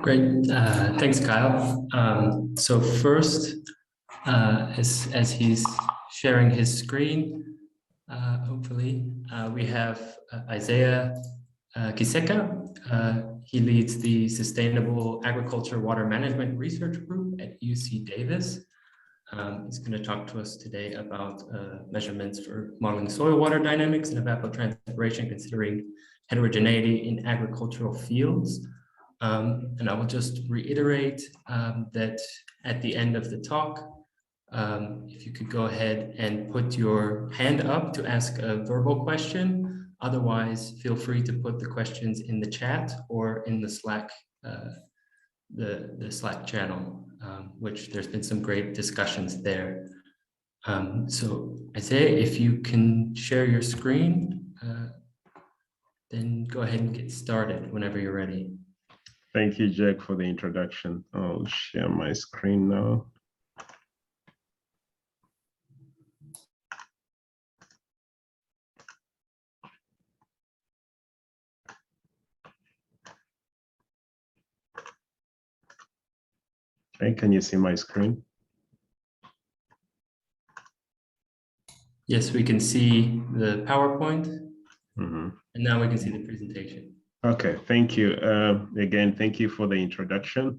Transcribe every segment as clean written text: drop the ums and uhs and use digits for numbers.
Great. Thanks, Kyle. So first, as he's sharing his screen, hopefully, we have Isaya Kisekka. He leads the Sustainable Agriculture Water Management Research Group at UC Davis. He's going to talk to us today about measurements for modeling soil water dynamics and evapotranspiration, considering heterogeneity in agricultural fields. And I will just reiterate that at the end of the talk, if you could go ahead and put your hand up to ask a verbal question. Otherwise, feel free to put the questions in the chat or in the Slack, the Slack channel, which there's been some great discussions there. So Isaiah, if you can share your screen, then go ahead and get started whenever you're ready. Thank you, Jack, for the introduction. I'll share my screen now. Okay, can you see my screen? Yes, we can see the PowerPoint, and now we can see the presentation. Okay, thank you. Again, thank you for the introduction.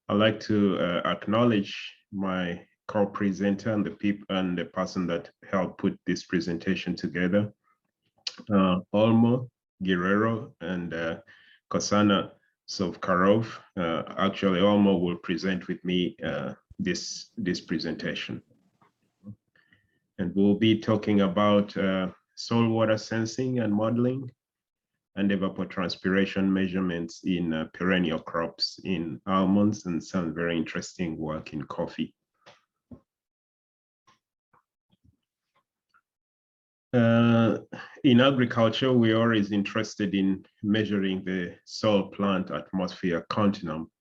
I'd like to acknowledge my co-presenter and the person that helped put this presentation together, Olmo Guerrero and Kosana Sovkarov. Actually, Olmo will present with me this presentation. And we'll be talking about soil water sensing and modeling and evapotranspiration measurements in perennial crops in almonds and some very interesting work in coffee. In agriculture, we're always interested in measuring the soil plant atmosphere continuum.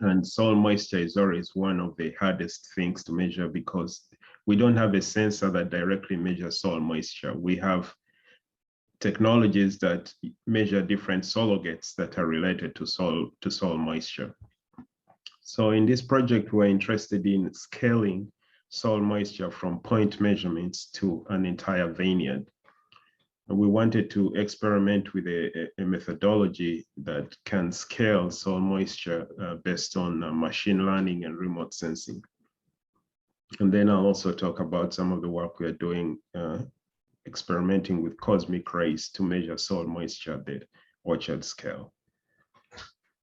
And soil moisture is always one of the hardest things to measure because we don't have a sensor that directly measures soil moisture. We have technologies that measure different surrogates that are related to soil moisture. So in this project, we're interested in scaling soil moisture from point measurements to an entire vineyard. And we wanted to experiment with a methodology that can scale soil moisture based on machine learning and remote sensing. And then I'll also talk about some of the work we're doing experimenting with cosmic rays to measure soil moisture at the orchard scale.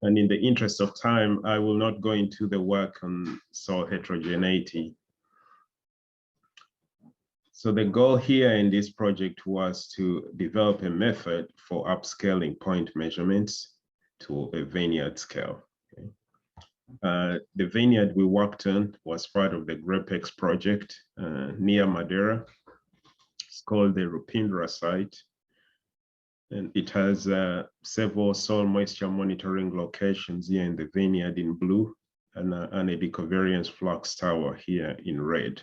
And in the interest of time, I will not go into the work on soil heterogeneity. So the goal here in this project was to develop a method for upscaling point measurements to a vineyard scale. Okay. The vineyard we worked on was part of the GrapeX project near Madeira. It's called the Rupindra site, and it has several soil moisture monitoring locations here in the vineyard in blue and an Eddy Covariance flux tower here in red.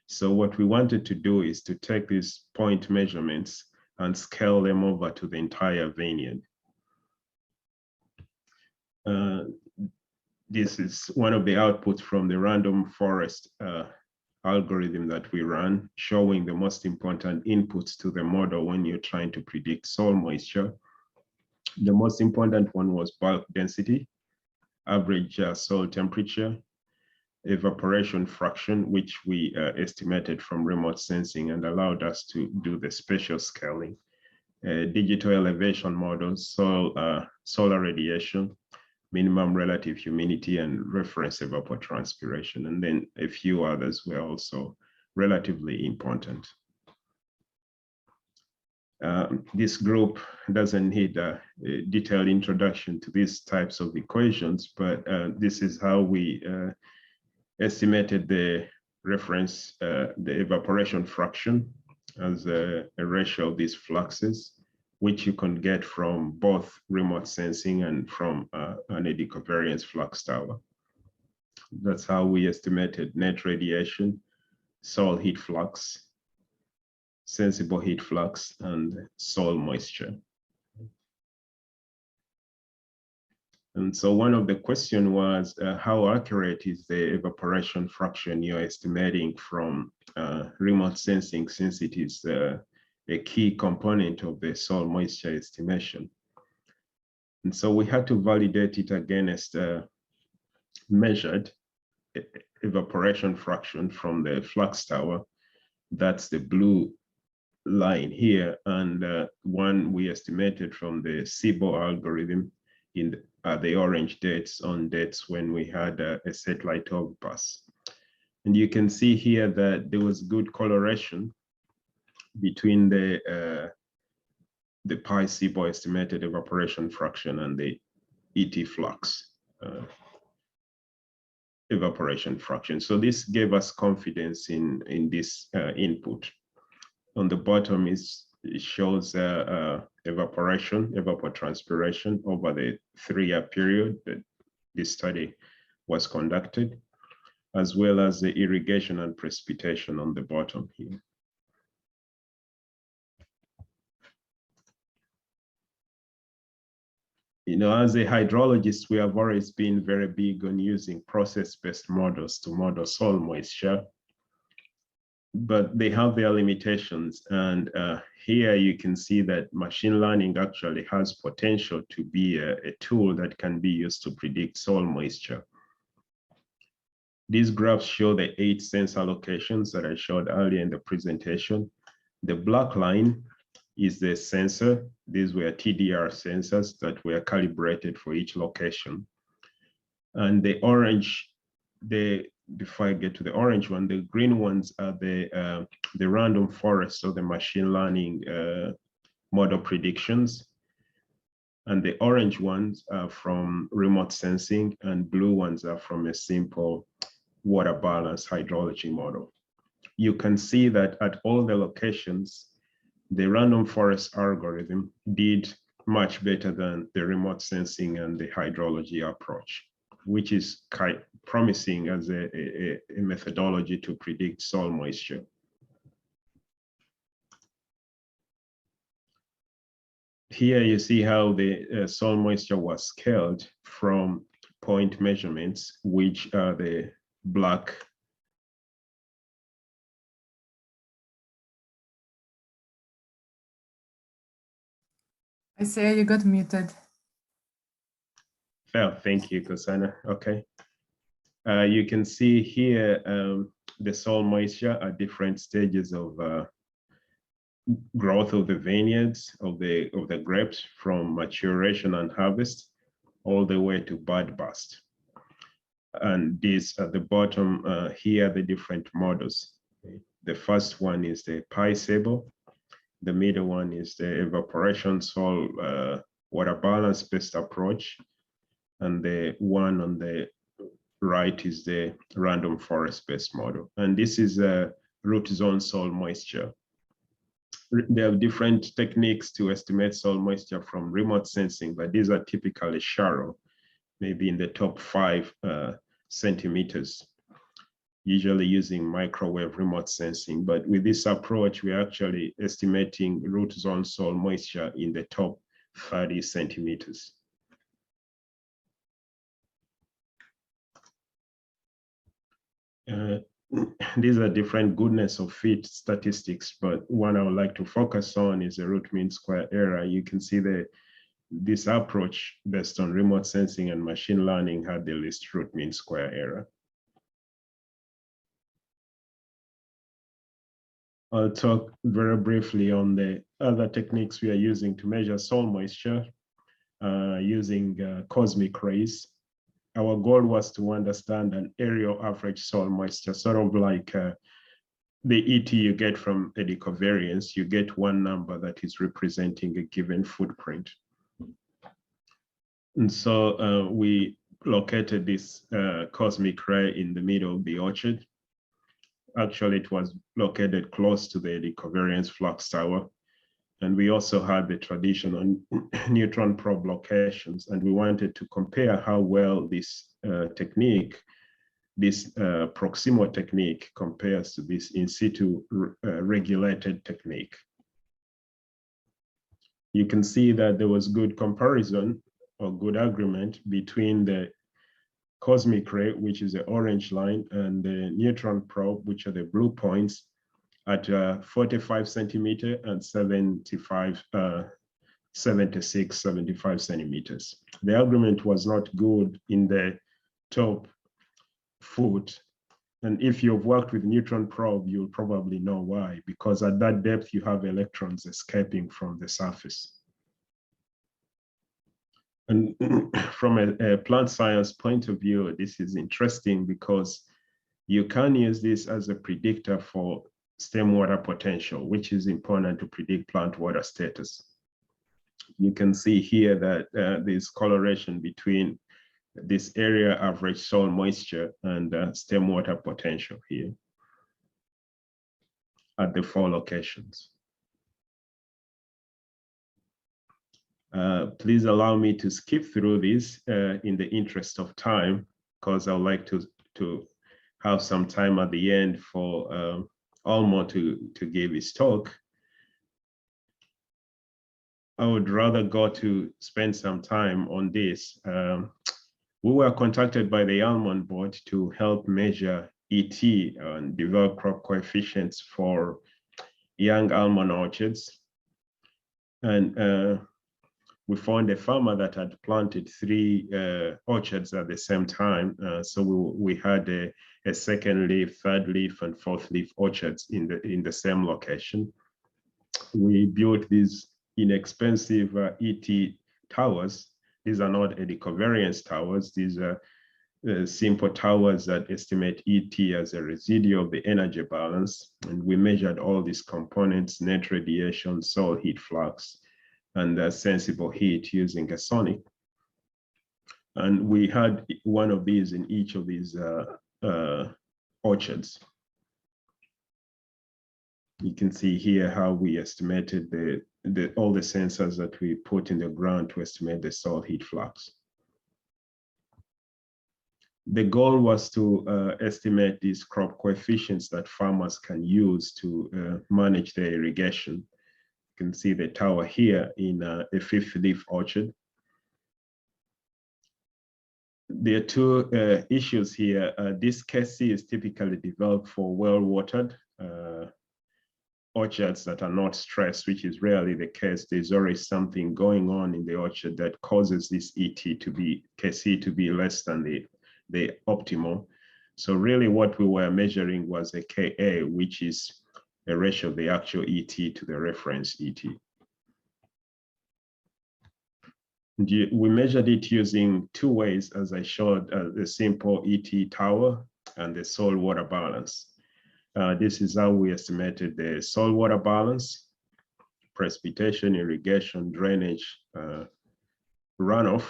So what we wanted to do is to take these point measurements and scale them over to the entire vineyard. This is one of the outputs from the random forest algorithm that we ran, showing the most important inputs to the model when you're trying to predict soil moisture. The most important one was bulk density, average soil temperature, evaporation fraction, which we estimated from remote sensing and allowed us to do the spatial scaling, digital elevation models, solar radiation, minimum relative humidity, and reference evapotranspiration. And then a few others were also relatively important. This group doesn't need a detailed introduction to these types of equations, but this is how we estimated the reference, the evaporation fraction as a ratio of these fluxes, which you can get from both remote sensing and from an Eddy Covariance flux tower. That's how we estimated net radiation, soil heat flux, sensible heat flux, and soil moisture. And so one of the question was, how accurate is the evaporation fraction you're estimating from remote sensing, since it is a key component of the soil moisture estimation? And so we had to validate it against measured evaporation fraction from the flux tower. That's the blue line here, and one we estimated from the SIBO algorithm in the orange dates on dates when we had a satellite overpass. And you can see here that there was good correlation between the pi SIBO estimated evaporation fraction and the ET flux evaporation fraction. So this gave us confidence in this input. On the bottom it shows evapotranspiration over the 3-year period that this study was conducted, as well as the irrigation and precipitation on the bottom here. You know, as a hydrologist, we have always been very big on using process-based models to model soil moisture, but they have their limitations. And here you can see that machine learning actually has potential to be a tool that can be used to predict soil moisture. These graphs show the 8 sensor locations that I showed earlier in the presentation. The black line is the sensor. These were TDR sensors that were calibrated for each location. And the orange, before I get to the orange one, the green ones are the random forest, so the machine learning model predictions. And the orange ones are from remote sensing, and blue ones are from a simple water balance hydrology model. You can see that at all the locations, the random forest algorithm did much better than the remote sensing and the hydrology approach, which is quite promising as a methodology to predict soil moisture. Here you see how the soil moisture was scaled from point measurements, which are the black. Isaya, you got muted. Oh, thank you, Kosana. Okay. You can see here the soil moisture at different stages of growth of the vineyards, of the grapes, from maturation and harvest all the way to bud burst. And these at the bottom here are the different models. The first one is the pi SIBO. The middle one is the evaporation soil water balance based approach. And the one on the right is the random forest based model. And this is a root zone soil moisture. There are different techniques to estimate soil moisture from remote sensing, but these are typically shallow, maybe in the top 5 centimeters, usually using microwave remote sensing. But with this approach, we're actually estimating root zone soil moisture in the top 30 centimeters. These are different goodness of fit statistics, but one I would like to focus on is the root mean square error. You can see this approach based on remote sensing and machine learning had the least root mean square error. I'll talk very briefly on the other techniques we are using to measure soil moisture using cosmic rays. Our goal was to understand an aerial average soil moisture, sort of like the ET you get from Eddy Covariance. You get one number that is representing a given footprint. And so we located this cosmic ray in the middle of the orchard. Actually, it was located close to the Eddy Covariance flux tower. And we also had the traditional neutron probe locations, and we wanted to compare how well this technique, this proximal technique, compares to this in situ regulated technique. You can see that there was good comparison or good agreement between the cosmic ray, which is the orange line, and the neutron probe, which are the blue points, at 45 centimeter and 76, 75 centimeters. The agreement was not good in the top foot. And if you've worked with neutron probe, you'll probably know why, because at that depth, you have electrons escaping from the surface. And from a plant science point of view, this is interesting because you can use this as a predictor for stem water potential, which is important to predict plant water status. You can see here that there's correlation between this area average soil moisture and stem water potential here at the 4 locations. Please allow me to skip through this in the interest of time, because I would like to have some time at the end for Almo to give his talk. I would rather go to spend some time on this. We were contacted by the Almond Board to help measure ET and develop crop coefficients for young almond orchards. And we found a farmer that had planted 3 orchards at the same time. So we had a second leaf, third leaf, and fourth leaf orchards in the same location. We built these inexpensive ET towers. These are not Eddy Covariance towers. These are simple towers that estimate ET as a residue of the energy balance. And we measured all these components: net radiation, soil heat flux, and sensible heat using a sonic. And we had one of these in each of these orchards. You can see here how we estimated all the sensors that we put in the ground to estimate the soil heat flux. The goal was to estimate these crop coefficients that farmers can use to manage their irrigation. You can see the tower here in a 5th leaf orchard. There are 2 issues here. This KC is typically developed for well-watered orchards that are not stressed, which is rarely the case. There's always something going on in the orchard that causes this KC to be less than the optimal. So really what we were measuring was a Ka, which is a ratio of the actual ET to the reference ET. We measured it using 2 ways, as I showed, the simple ET tower and the soil water balance. This is how we estimated the soil water balance, precipitation, irrigation, drainage, runoff,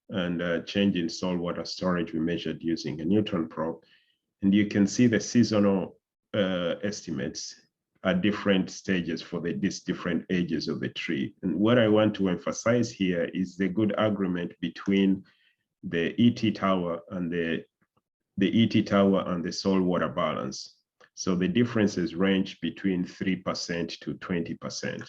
and change in soil water storage we measured using a neutron probe. And you can see the seasonal estimates at different stages for these different ages of the tree. And what I want to emphasize here is the good agreement between the ET tower and the ET tower and the soil water balance. So the differences range between 3% to 20%.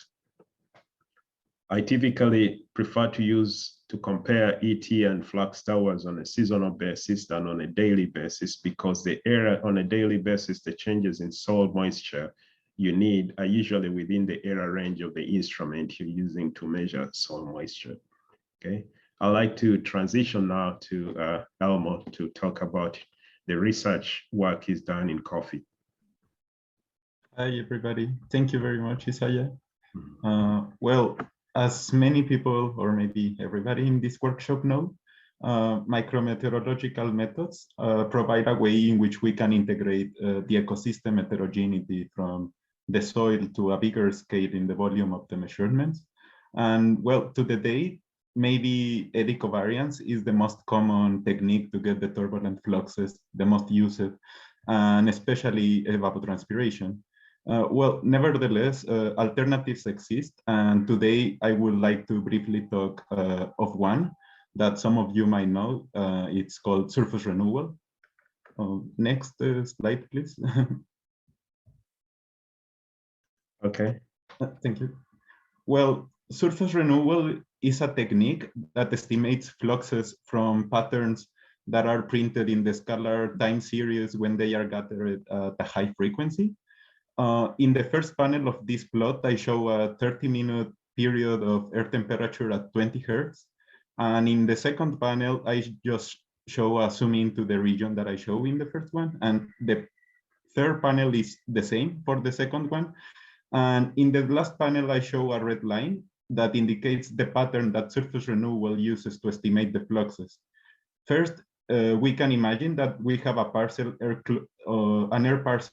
I typically prefer to compare ET and flux towers on a seasonal basis than on a daily basis, because the error on a daily basis, the changes in soil moisture you need are usually within the error range of the instrument you're using to measure soil moisture. Okay, I'd like to transition now to Elmo to talk about the research work he's done in coffee. Hi, everybody. Thank you very much, Isaya. Well, as many people, or maybe everybody in this workshop know, micrometeorological methods provide a way in which we can integrate the ecosystem heterogeneity from the soil to a bigger scale in the volume of the measurements. And well, to the date, maybe eddy covariance is the most common technique to get the turbulent fluxes, the most used, and especially evapotranspiration. Well, nevertheless, alternatives exist, and today I would like to briefly talk of one that some of you might know. It's called surface renewal. Next slide, please. Okay. Thank you. Well, surface renewal is a technique that estimates fluxes from patterns that are printed in the scalar time series when they are gathered at a high frequency. In the first panel of this plot, I show a 30-minute period of air temperature at 20 Hertz. And in the second panel, I just show a zoom into the region that I show in the first one. And the third panel is the same for the second one. And in the last panel, I show a red line that indicates the pattern that surface renewal uses to estimate the fluxes. First, we can imagine that we have a parcel an air parcel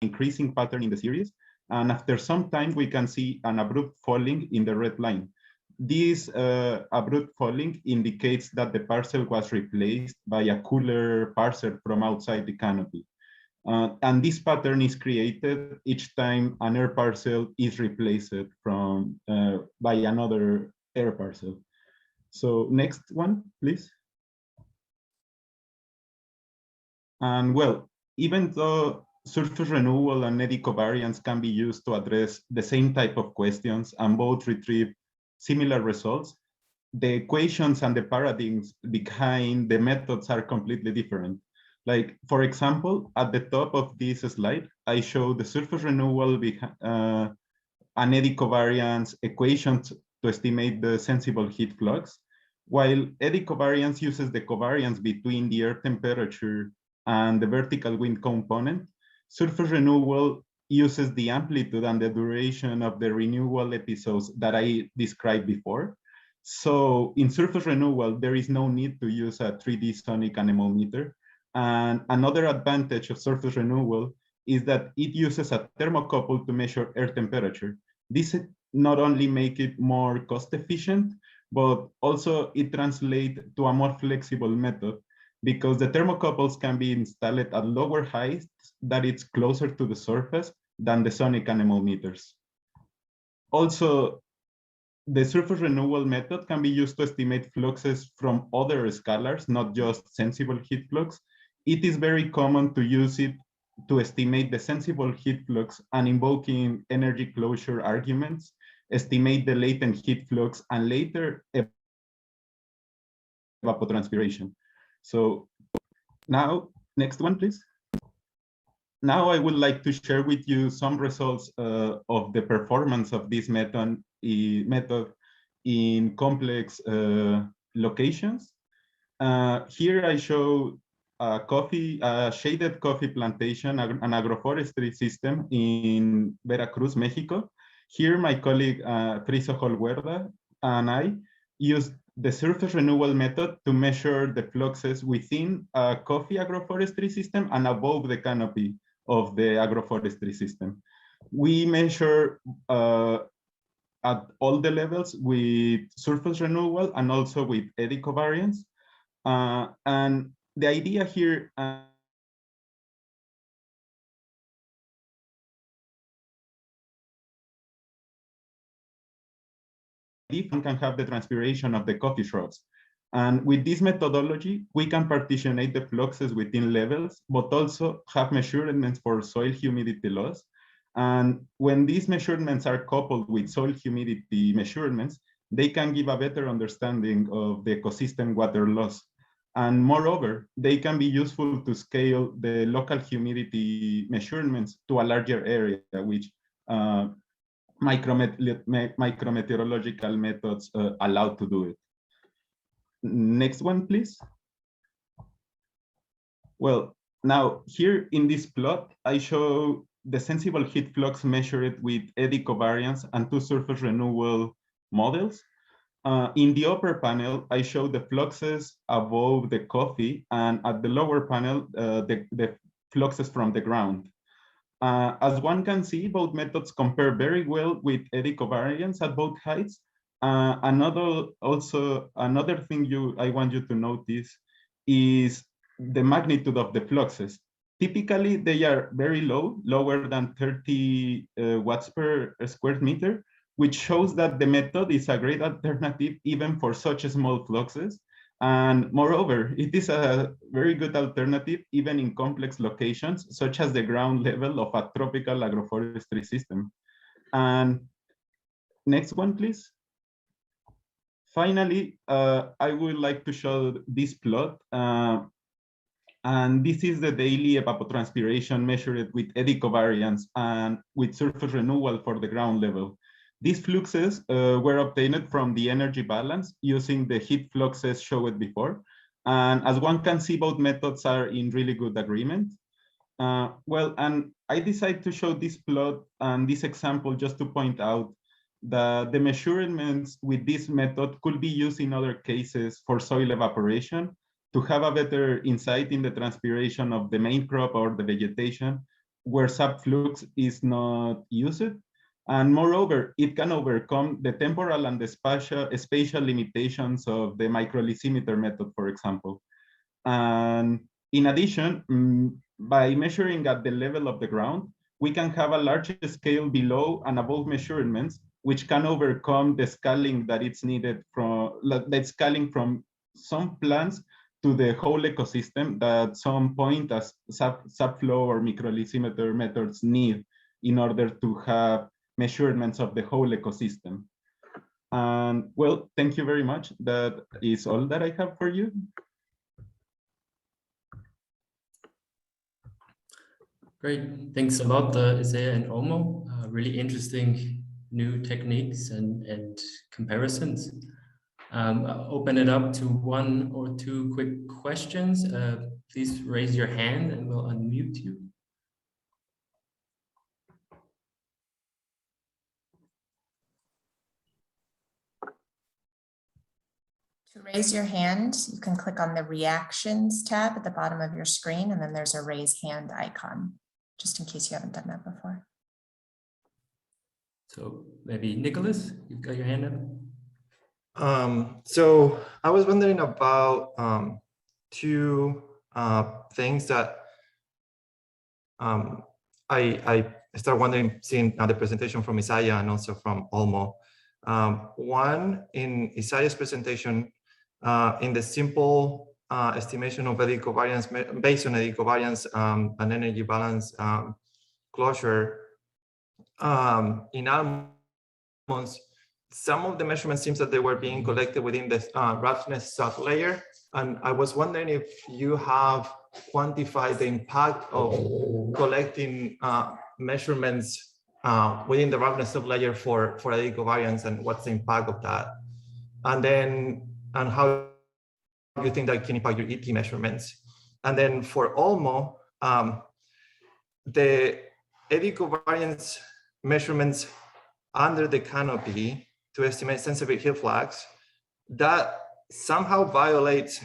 increasing pattern in the series. And after some time, we can see an abrupt falling in the red line. This abrupt falling indicates that the parcel was replaced by a cooler parcel from outside the canopy. And this pattern is created each time an air parcel is replaced from by another air parcel. So next one, please. And well, even though surface renewal and eddy covariance can be used to address the same type of questions and both retrieve similar results, the equations and the paradigms behind the methods are completely different. Like, for example, at the top of this slide, I show the surface renewal and eddy covariance equations to estimate the sensible heat flux, while eddy covariance uses the covariance between the air temperature and the vertical wind component. Surface renewal uses the amplitude and the duration of the renewal episodes that I described before. So in surface renewal, there is no need to use a 3D sonic anemometer. And another advantage of surface renewal is that it uses a thermocouple to measure air temperature. This not only makes it more cost efficient, but also it translates to a more flexible method because the thermocouples can be installed at lower heights that it's closer to the surface than the sonic anemometers. Also, the surface renewal method can be used to estimate fluxes from other scalars, not just sensible heat flux. It is very common to use it to estimate the sensible heat flux and invoking energy closure arguments, estimate the latent heat flux, and later evapotranspiration. So now, next one, please. Now I would like to share with you some results of the performance of this method in complex locations. Here I show a shaded coffee plantation, an agroforestry system in Veracruz, Mexico. Here my colleague Friso Holguerda and I used the surface renewal method to measure the fluxes within a coffee agroforestry system and above the canopy of the agroforestry system. We measure at all the levels with surface renewal and also with eddy covariance. And the idea here can have the transpiration of the coffee shrubs. And with this methodology, we can partitionate the fluxes within levels, but also have measurements for soil humidity loss. And when these measurements are coupled with soil humidity measurements, they can give a better understanding of the ecosystem water loss. And moreover, they can be useful to scale the local humidity measurements to a larger area, which micrometeorological methods allow to do it. Next one, please. Well, now here in this plot, I show the sensible heat flux measured with eddy covariance and two surface renewal models. In the upper panel, I show the fluxes above the coffee, and at the lower panel, the fluxes from the ground. As one can see, both methods compare very well with eddy covariance at both heights. Another thing I want you to notice is the magnitude of the fluxes. Typically, they are very low, lower than 30 watts per square meter, which shows that the method is a great alternative even for such small fluxes. And moreover, it is a very good alternative even in complex locations, such as the ground level of a tropical agroforestry system. And next one, please. Finally, I would like to show this plot. And this is the daily evapotranspiration measured with eddy covariance and with surface renewal for the ground level. These fluxes were obtained from the energy balance using the heat fluxes showed before. And as one can see, both methods are in really good agreement. Well, and I decided to show this plot and this example just to point out that the measurements with this method could be used in other cases for soil evaporation to have a better insight in the transpiration of the main crop or the vegetation where subflux is not used. And moreover, it can overcome the temporal and the spatial limitations of the microlithimeter method, for example. And in addition, by measuring at the level of the ground, we can have a larger scale below and above measurements, which can overcome the scaling that it's needed from the scaling from some plants to the whole ecosystem that some point as subflow or microlithimeter methods need in order to have measurements of the whole ecosystem. And well, thank you very much. That is all that I have for you. Great, thanks a lot, Isaya and Olmo. Really interesting new techniques and comparisons. I'll open it up to 1 or 2 quick questions. Please raise your hand and we'll unmute you. To raise your hand, you can click on the Reactions tab at the bottom of your screen, and then there's a raise hand icon, just in case you haven't done that before. So maybe Nicholas, you've got your hand up. So I was wondering about 2 things that I start wondering, seeing the presentation from Isaya and also from Olmo. One, in Isaya's presentation, in the simple estimation of eddy covariance, based on eddy covariance and energy balance closure, in almonds, some of the measurements seems that they were being collected within the roughness sublayer. And I was wondering if you have quantified the impact of collecting measurements within the roughness sublayer for eddy covariance, and what's the impact of that? And then, and how do you think that can impact your ET measurements? And then for Olmo, the eddy covariance measurements under the canopy to estimate sensitive heat flux, that somehow violates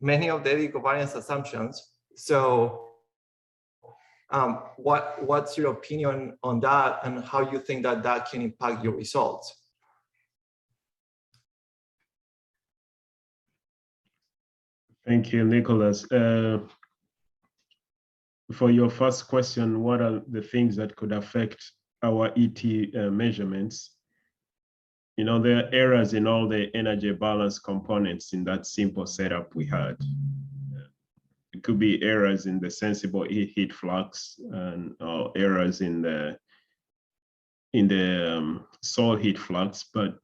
many of the eddy covariance assumptions. So what's your opinion on that, and how you think that that can impact your results? Thank you, Nicholas. For your first question, what are the things that could affect our ET measurements? You know, there are errors in all the energy balance components in that simple setup we had. It could be errors in the sensible heat flux and errors in the soil heat flux, but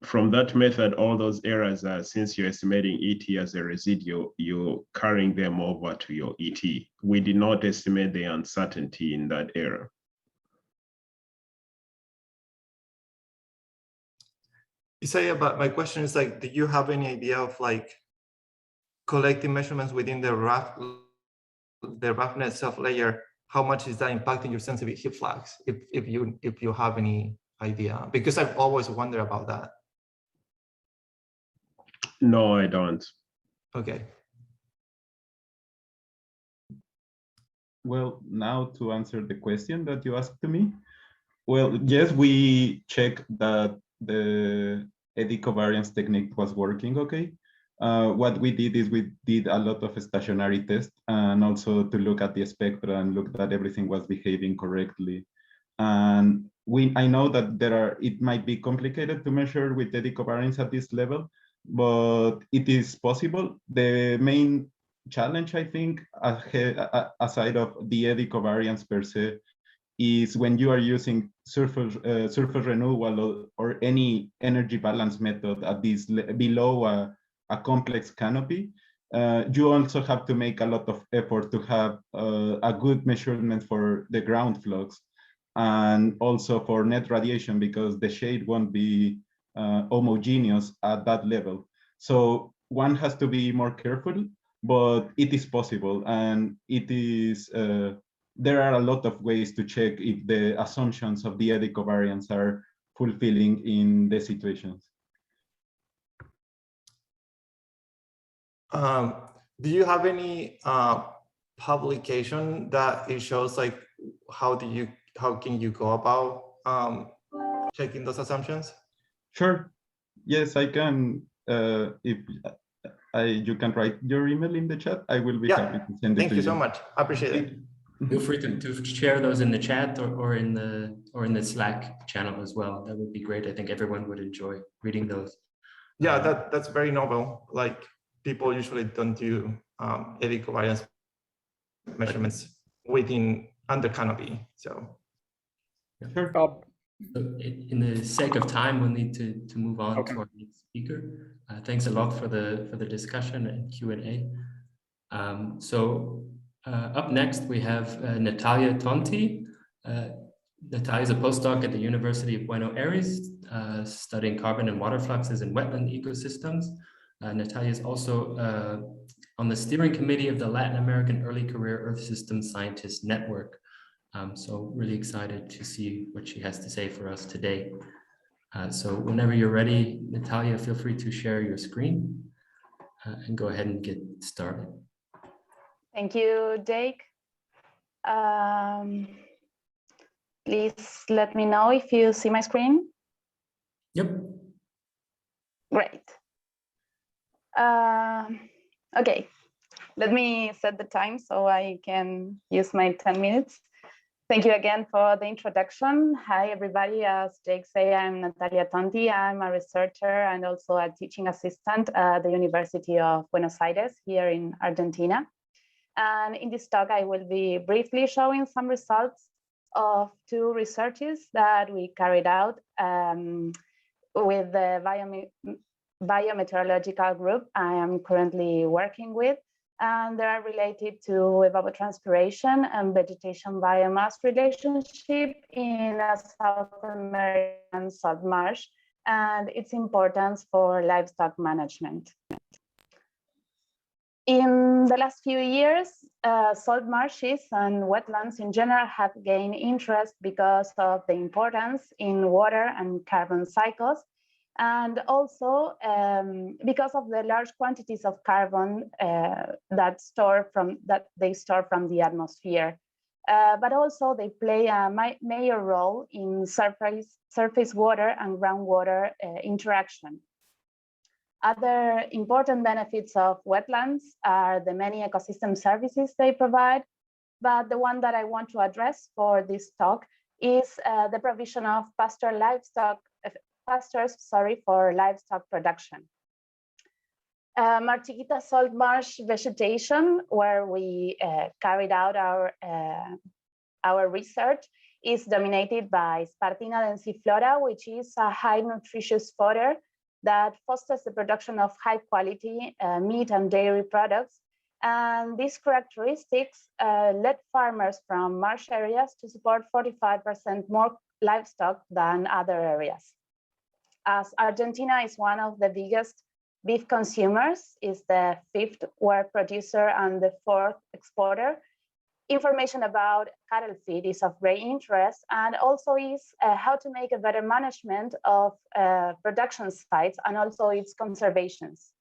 from that method, all those errors are, since you're estimating ET as a residual, you're carrying them over to your ET. We did not estimate the uncertainty in that error. Isaiah, but my question is, like, do you have any idea of like collecting measurements within the roughness sublayer? How much is that impacting your sensitive heat flux? If you have any idea, because I've always wondered about that. No, I don't. Okay. Well, now to answer the question that you asked to me. Well, yes, we checked that the eddy covariance technique was working okay. What we did is we did a lot of stationary tests and also to look at the spectra and look that everything was behaving correctly. And I know that it might be complicated to measure with eddy covariance at this level, but it is possible. The main challenge, I think, aside of the Eddy covariance per se, is when you are using surface renewal or any energy balance method at this below a complex canopy. You also have to make a lot of effort to have a good measurement for the ground flux and also for net radiation, because the shade won't be homogeneous at that level. So one has to be more careful, but it is possible, and it is there are a lot of ways to check if the assumptions of the Eddy covariance are fulfilling in the situations. Do you have any publication that it shows like how can you go about checking those assumptions? Sure. Yes, I can. If you can write your email in the chat, I will be happy to send it to you. Thank you so much. I appreciate it. Feel free to share those in the chat or in the Slack channel as well. That would be great. I think everyone would enjoy reading those. Yeah, that's very novel. Like people usually don't do Eddy covariance measurements under canopy. So Sure. So in the sake of time, we'll need to move on to our next speaker. Thanks a lot for the discussion and Q&A. Up next, we have Natalia Tonti. Natalia is a postdoc at the University of Buenos Aires, studying carbon and water fluxes in wetland ecosystems. Natalia is also on the steering committee of the Latin American Early Career Earth System Scientist Network. So really excited to see what she has to say for us today. So whenever you're ready, Natalia, feel free to share your screen and go ahead and get started. Thank you, Jake. Please let me know if you see my screen. Yep. Great. Okay, let me set the time so I can use my 10 minutes. Thank you again for the introduction. Hi, everybody. As Jake said, I'm Natalia Tonti. I'm a researcher and also a teaching assistant at the University of Buenos Aires here in Argentina. And in this talk, I will be briefly showing some results of two researches that we carried out with the biometeorological group I am currently working with. And they are related to evapotranspiration and vegetation biomass relationship in a South American salt marsh and its importance for livestock management. In the last few years, salt marshes and wetlands in general have gained interest because of the importance in water and carbon cycles, and also because of the large quantities of carbon that they store from the atmosphere. But also they play a major role in surface water and groundwater interaction. Other important benefits of wetlands are the many ecosystem services they provide, but the one that I want to address for this talk is the provision of pastures for livestock production. Marchiquita salt marsh vegetation, where we carried out our research, is dominated by Spartina densiflora, which is a high nutritious fodder that fosters the production of high quality meat and dairy products. And these characteristics led farmers from marsh areas to support 45% more livestock than other areas. As Argentina is one of the biggest beef consumers, is the 5th world producer and the 4th exporter, information about cattle feed is of great interest, and also is how to make a better management of production sites and also its conservations.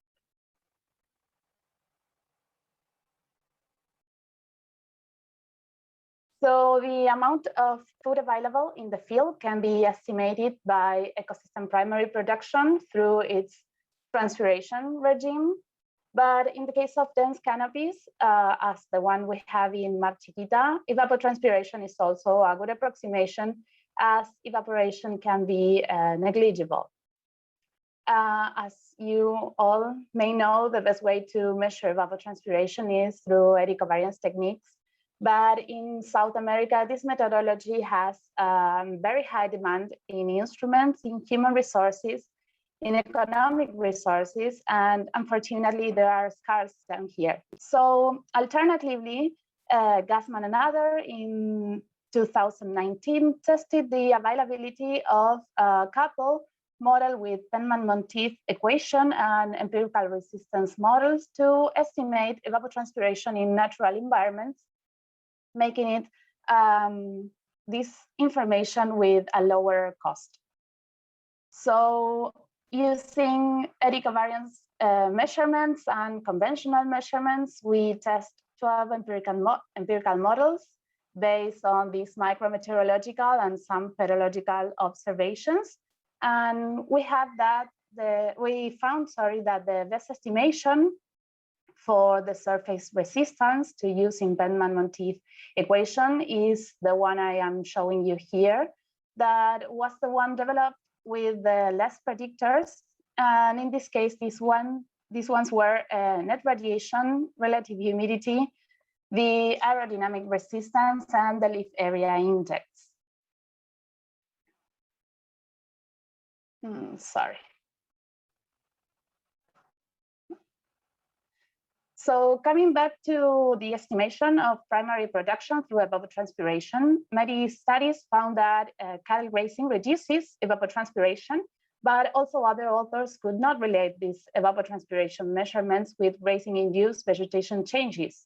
So the amount of food available in the field can be estimated by ecosystem primary production through its transpiration regime. But in the case of dense canopies, as the one we have in Marchiquita, evapotranspiration is also a good approximation, as evaporation can be negligible. As you all may know, the best way to measure evapotranspiration is through Eddy covariance techniques. But in South America, this methodology has very high demand in instruments, in human resources, in economic resources, and unfortunately, there are scarce down here. So alternatively, Gassman and others in 2019 tested the availability of a couple model with Penman-Monteith equation and empirical resistance models to estimate evapotranspiration in natural environments, making it this information with a lower cost. So using Eddy covariance measurements and conventional measurements, we test 12 empirical models based on these micrometeorological and some pedological observations. And we found that the best estimation for the surface resistance to use in Penman-Monteith equation is the one I am showing you here. That was the one developed with the less predictors. And in this case, these ones were net radiation, relative humidity, the aerodynamic resistance, and the lift area index. Sorry. So coming back to the estimation of primary production through evapotranspiration, many studies found that cattle grazing reduces evapotranspiration, but also other authors could not relate these evapotranspiration measurements with grazing-induced vegetation changes.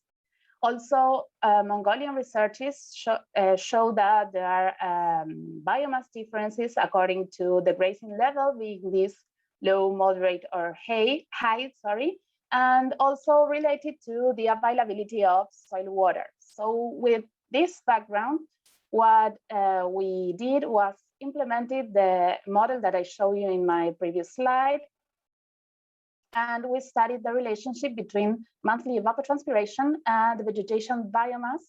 Also, Mongolian researchers show that there are biomass differences according to the grazing level, being this low, moderate, or high, and also related to the availability of soil water. So with this background, what we did was implemented the model that I showed you in my previous slide. And we studied the relationship between monthly evapotranspiration and the vegetation biomass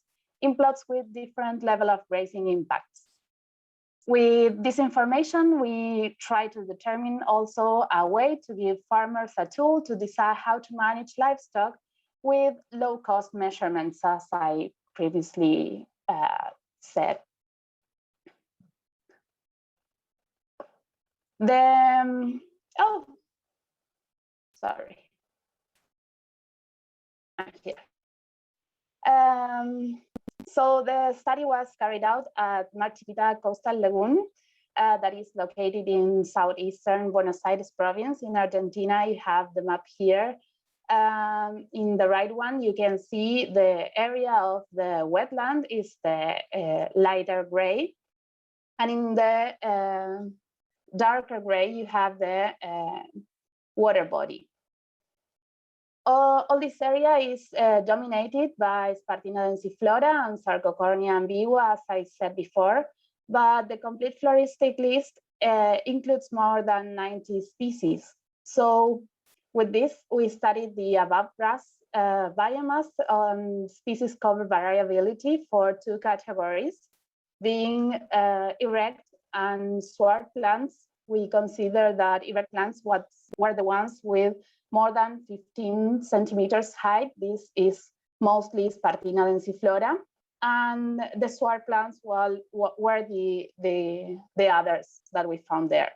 in plots with different level of grazing impacts. With this information, we try to determine also a way to give farmers a tool to decide how to manage livestock with low-cost measurements, as I previously said. Here. So the study was carried out at Marchipita Coastal Lagoon, that is located in southeastern Buenos Aires province in Argentina. You have the map here. In the right one, you can see the area of the wetland is the lighter gray. And in the darker gray, you have the water body. All this area is dominated by Spartina densiflora and Sarcocornia ambigua, as I said before, but the complete floristic list includes more than 90 species. So with this, we studied the above grass biomass on species cover variability for two categories, being erect and sward plants. We consider that erect plants were the ones with more than 15 centimeters height. This is mostly Spartina densiflora. And the sward plants were the others that we found there.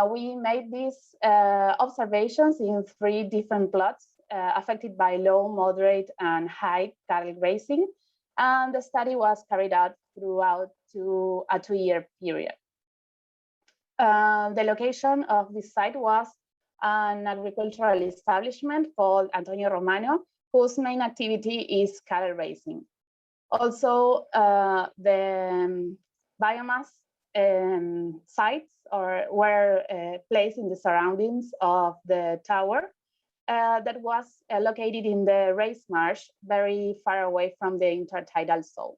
We made these observations in 3 different plots affected by low, moderate, and high cattle grazing. And the study was carried out throughout a 2-year period. The location of this site was an agricultural establishment called Antonio Romano, whose main activity is cattle raising. Also, the biomass sites were placed in the surroundings of the tower that was located in the raised marsh, very far away from the intertidal zone.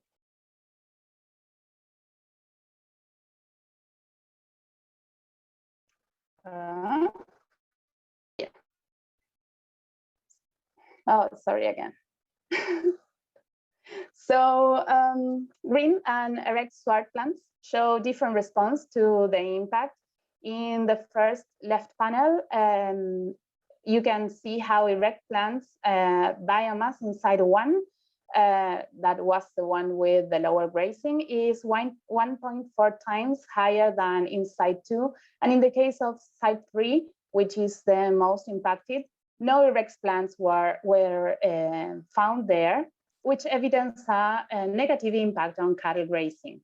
Yeah. Oh, sorry again. So green and erect sward plants show different response to the impact In the first left panel, you can see how erect plants biomass inside one, that was the one with the lower grazing, is 1.4 times higher than in site 2. And in the case of site 3, which is the most impacted, no erect plants were found there, which evidence a negative impact on cattle grazing.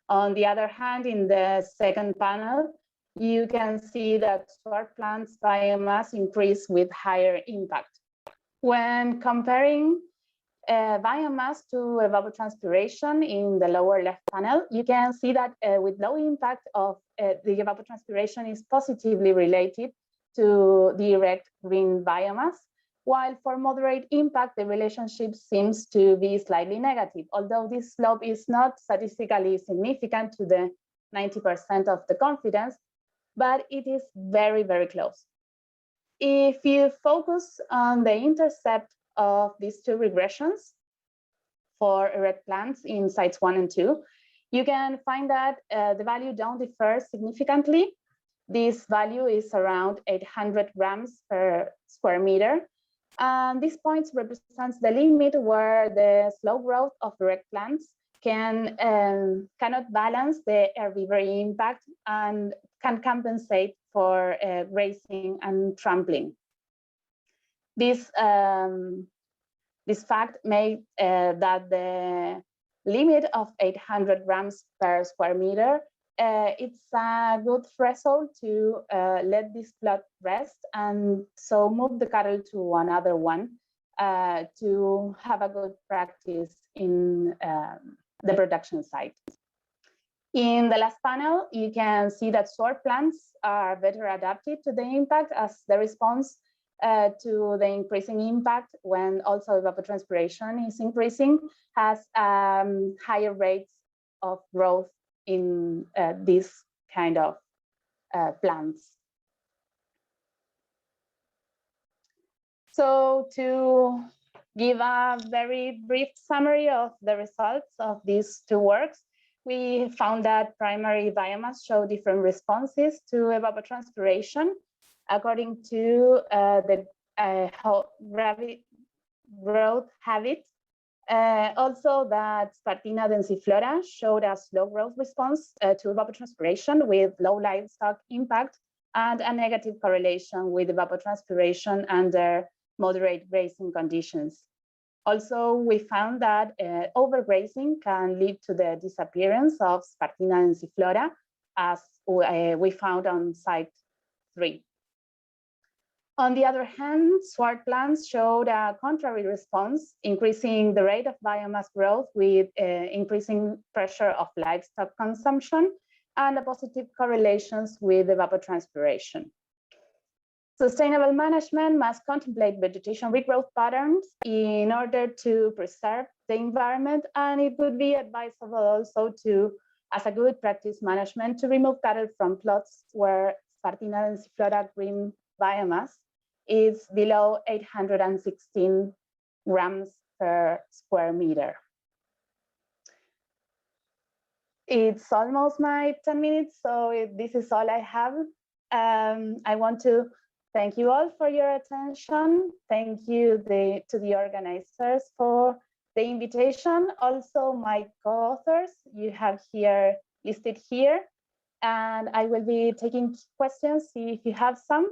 On the other hand, in the second panel, you can see that sward plants biomass increase with higher impact. When comparing biomass to evapotranspiration in the lower left panel, you can see that with low impact of the evapotranspiration is positively related to the erect green biomass, while for moderate impact, the relationship seems to be slightly negative, although this slope is not statistically significant to the 90% of the confidence, but it is very, very close. If you focus on the intercept of these two regressions for erect plants in sites 1 and 2, you can find that the value don't differ significantly. This value is around 800 grams per square meter. And this point represents the limit where the slow growth of erect plants cannot balance the herbivory impact and can compensate for grazing and trampling. This fact made that the limit of 800 grams per square meter, it's a good threshold to let this plot rest and so move the cattle to another one to have a good practice in the production site. In the last panel, you can see that sward plants are better adapted to the impact as the response to the increasing impact when also evapotranspiration is increasing has higher rates of growth in this kind of plants. So to give a very brief summary of the results of these two works, we found that primary biomass show different responses to evapotranspiration according to the growth habits. Also that Spartina densiflora showed a slow growth response to evapotranspiration with low livestock impact and a negative correlation with evapotranspiration under moderate grazing conditions. Also, we found that overgrazing can lead to the disappearance of Spartina densiflora, as we found on site 3. On the other hand, sward plants showed a contrary response, increasing the rate of biomass growth with increasing pressure of livestock consumption and a positive correlations with evapotranspiration. Sustainable management must contemplate vegetation regrowth patterns in order to preserve the environment, and it would be advisable also to, as a good practice management, to remove cattle from plots where Spartina densiflora green biomass is below 816 grams per square meter. It's almost my 10 minutes, so this is all I have. I want to thank you all for your attention. Thank you to the organizers for the invitation. Also my co-authors, you have here listed here, and I will be taking questions if you have some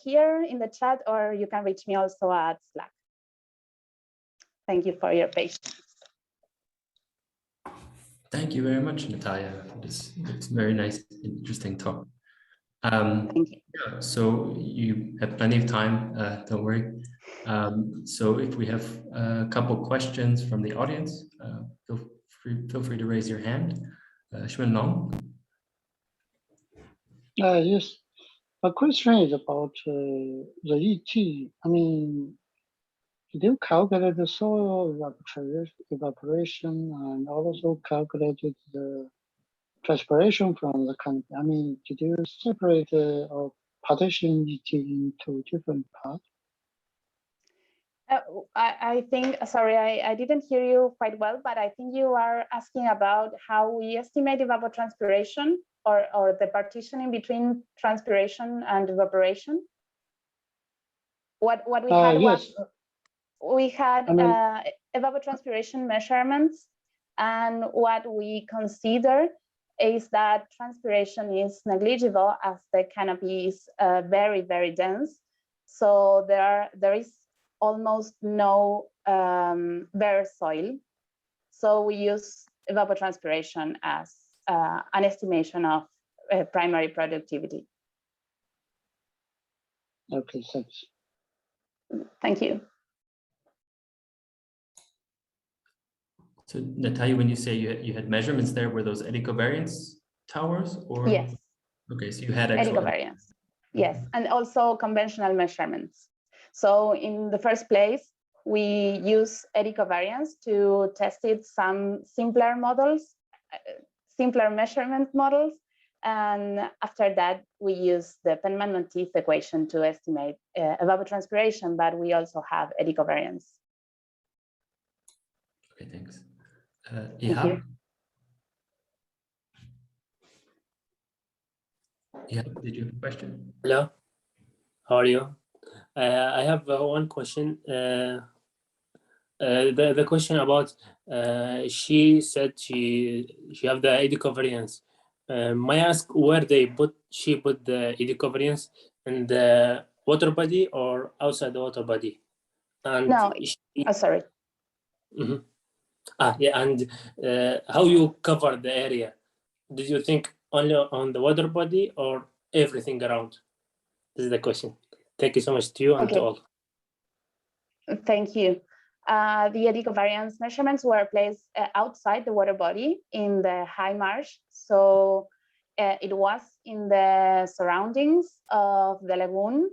here in the chat, or you can reach me also at Slack. Thank you for your patience. Thank you very much, Natalia, for this very nice, interesting talk. Thank you. Yeah, so you have plenty of time, don't worry. So if we have a couple questions from the audience, feel free to raise your hand. Xuan Long. Yes, my question is about the ET. I mean, did you calculate the soil evaporation and also calculated the transpiration from the canopy? I mean, did you separate or partition ET into different parts? I think, sorry, I didn't hear you quite well, but I think you are asking about how we estimate evapotranspiration or the partitioning between transpiration and evaporation. What we had yes. we had I mean, evapotranspiration measurements, and what we consider is that transpiration is negligible as the canopy is very, very dense. So there is almost no bare soil. So we use evapotranspiration as an estimation of primary productivity. okay, thanks. Thank you. So Natalia, when you say you had measurements there, were those eddy covariance towers or? Yes. Okay, so you had Eddy actual. covariance. Yes, and also conventional measurements. So in the first place, we use eddy covariance to test it some simpler models, simpler measurement models. And after that, we use the Penman-Monteith equation to estimate evapotranspiration, but we also have eddy covariance. Okay, thanks. Thank Yeah. you. Yeah, did you have a question? Hello, how are you? I have one question. The question about she said she have the eddy covariance. May I ask where she put the eddy covariance in the water body or outside the water body? And No, sorry. Mm-hmm. Yeah, and how you cover the area? Did you think only on the water body or everything around? This is the question. Thank you so much to you and to all. Thank you. The eddy covariance measurements were placed outside the water body in the high marsh. So it was in the surroundings of the lagoon,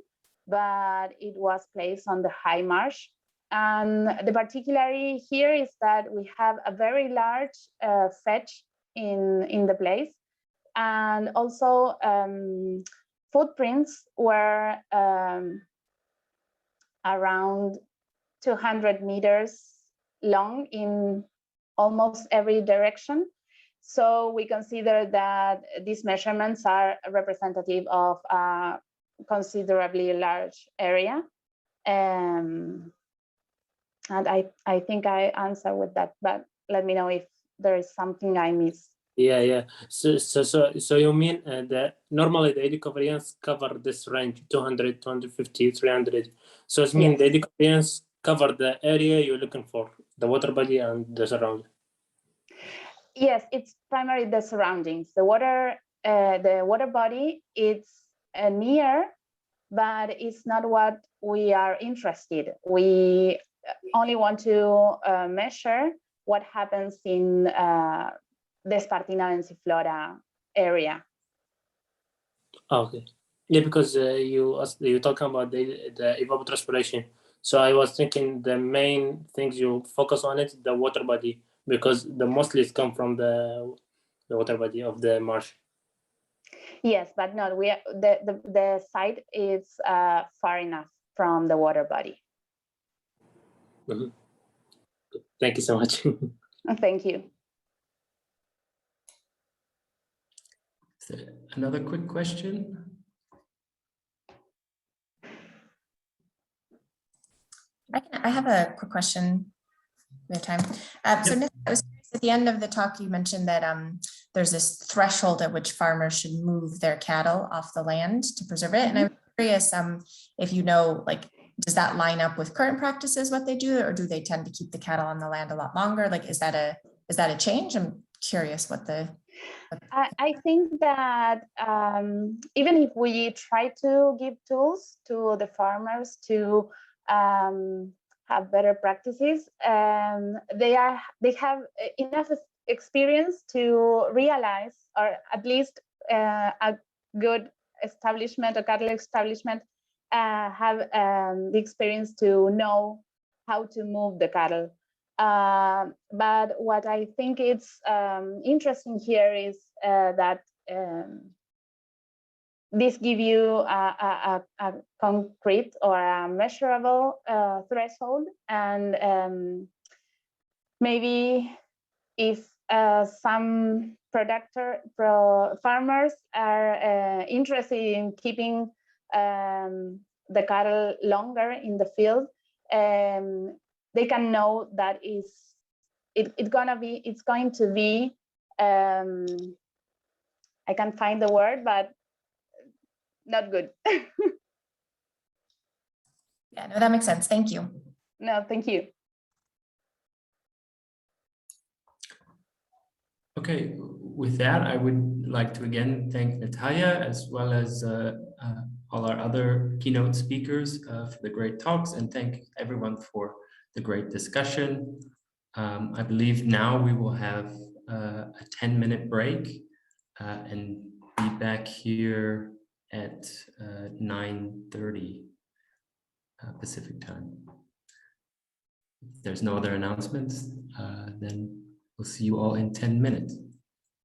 but it was placed on the high marsh. And the particularity here is that we have a very large fetch in the place. And also footprints were around 200 meters long in almost every direction. So we consider that these measurements are representative of a considerably large area. And I think I answered with that, but let me know if there is something I missed. Yeah. So you mean that normally the eddy covariance cover this range 200, 250, 300. So it means the eddy covariance cover the area you're looking for, the water body and the surrounding. Yes, it's primarily the surroundings. The water body, it's near, but it's not what we are interested. We only want to measure what happens in the Spartina densiflora area. Okay. Yeah, because you talking about the evapotranspiration. So I was thinking the main things you focus on it, the water body, because the mostly it's come from the water body of the marsh. Yes, but no, the site is far enough from the water body. Mm-hmm. Thank you so much. Thank you. Another quick question. I have a quick question. We have time. So Nick, I was curious, at the end of the talk, you mentioned that there's this threshold at which farmers should move their cattle off the land to preserve it. And I'm curious if you know, like, does that line up with current practices, what they do, or do they tend to keep the cattle on the land a lot longer? Like, is that a change? I'm curious what the... I think that even if we try to give tools to the farmers to have better practices, they have enough experience to realize, or at least a good establishment, a cattle establishment, have the experience to know how to move the cattle. But what I think is interesting here is that this gives you a concrete or a measurable threshold, and maybe if some farmers are interested in keeping the cattle longer in the field. They can know that it's going to be I can't find the word, but not good. Yeah, no, that makes sense. Thank you. No, thank you. Okay, with that, I would like to again thank Natalia as well as all our other keynote speakers for the great talks, and thank everyone for the great discussion. I believe now we will have a 10-minute break and be back here at 9:30 Pacific time. If there's no other announcements, then we'll see you all in 10 minutes.